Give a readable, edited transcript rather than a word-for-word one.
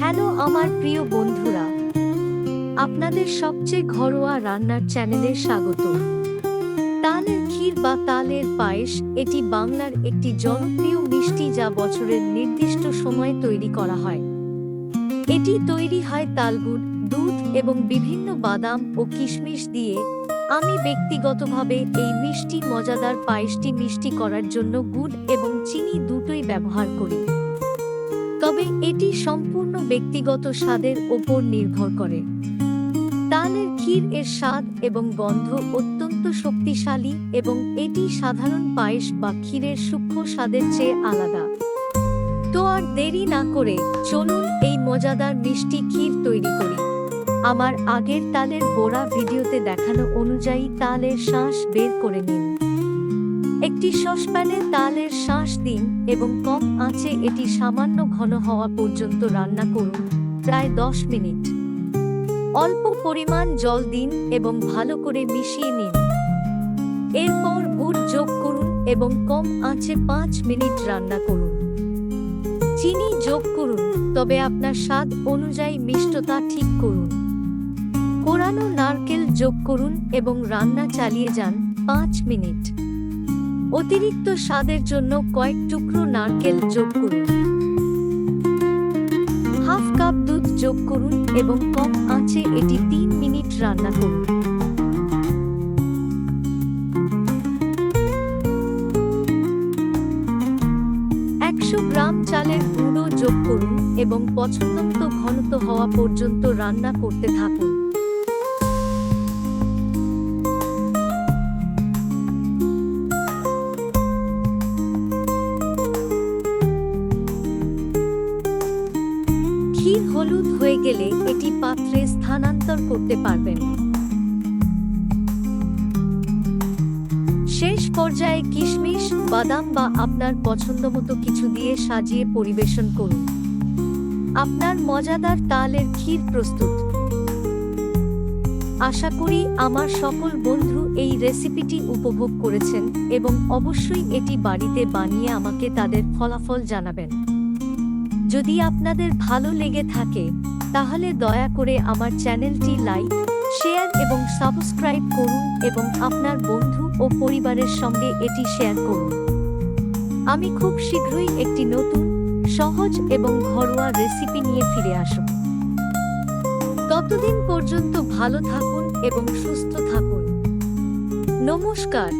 Hello আমার প্রিয় বন্ধুরা, আপনাদের সবচেয়ে ঘরোয়া রান্নার চ্যানেলে স্বাগত। তালের ক্ষীর বা তালের পায়েস এটি বাংলার একটি জনপ্রিয় মিষ্টি যা বছরের নির্দিষ্ট সময়ে তৈরি করা হয়। এটি তৈরি হয় তালগুড়, দুধ এবং বিভিন্ন বাদাম ও কিশমিশ দিয়ে। আমি ব্যক্তিগতভাবে এই মিষ্টি মজাদার পায়েসটি মিষ্টি করার জন্য গুড় এবং চিনি দুটোই ব্যবহার করি। তবে এটি সম্পূর্ণ ব্যক্তিগত স্বাদের ওপর নির্ভর করে। তালের ক্ষীর এর স্বাদ এবং গন্ধ অত্যন্ত শক্তিশালী এবং এটি সাধারণ পায়েস বা ক্ষীরের সূক্ষ্ম স্বাদের চেয়ে আলাদা। তো আর দেরি না করে চলুন এই মজাদার মিষ্টি ক্ষীর তৈরি করি। আমার আগের তালের বড়া ভিডিওতে দেখানো অনুযায়ী তালের শাঁস বের করে নিন। একটি সসপ্যানে তালের শাঁস দিন এবং কম আঁচে এটি সামান্য ঘন হওয়া পর্যন্ত রান্না করুন, প্রায় 10 মিনিট। অল্প পরিমাণ জল দিন এবং ভালো করে মিশিয়ে নিন। এরপর গুড় যোগ করুন এবং কম আঁচে 5 মিনিট রান্না করুন। চিনি যোগ করুন, তবে আপনার স্বাদ অনুযায়ী মিষ্টতা ঠিক করুন। কোরানো নারকেল যোগ করুন এবং রান্না চালিয়ে যান 5 মিনিট। অতিরিক্ত স্বাদের জন্য কয়েক টুকরো নারকেল যোগ করুন। হাফ কাপ দুধ যোগ করুন এবং কম আঁচে এটি 3 মিনিট রান্না করুন। একশো গ্রাম চালের গুঁড়ো যোগ করুন এবং পছন্দমতো ঘনত্ব হওয়া পর্যন্ত রান্না করতে থাকুন। ক্ষীর হলুদ হয়ে গেলে এটি পাত্রে স্থানান্তর করতে পারবেন। শেষ পর্যায়ে কিশমিশ, বাদাম বা আপনার পছন্দমতো কিছু দিয়ে সাজিয়ে পরিবেশন করুন। আপনার মজাদার তালের ক্ষীর প্রস্তুত। আশা করি আমার সকল বন্ধু এই রেসিপিটি উপভোগ করেছেন এবং অবশ্যই এটি বাড়িতে বানিয়ে আমাকে তাদের ফলাফল জানাবেন। যদি আপনাদের ভালো লেগে থাকে তাহলে দয়া করে আমার চ্যানেলটি লাইক, শেয়ার এবং সাবস্ক্রাইব করুন এবং আপনার বন্ধু ও পরিবারের সঙ্গে এটি শেয়ার করুন। আমি খুব শীঘ্রই একটি নতুন, সহজ এবং ঘরোয়া রেসিপি নিয়ে ফিরে আসব। ততদিন পর্যন্ত ভালো থাকুন এবং সুস্থ থাকুন। নমস্কার।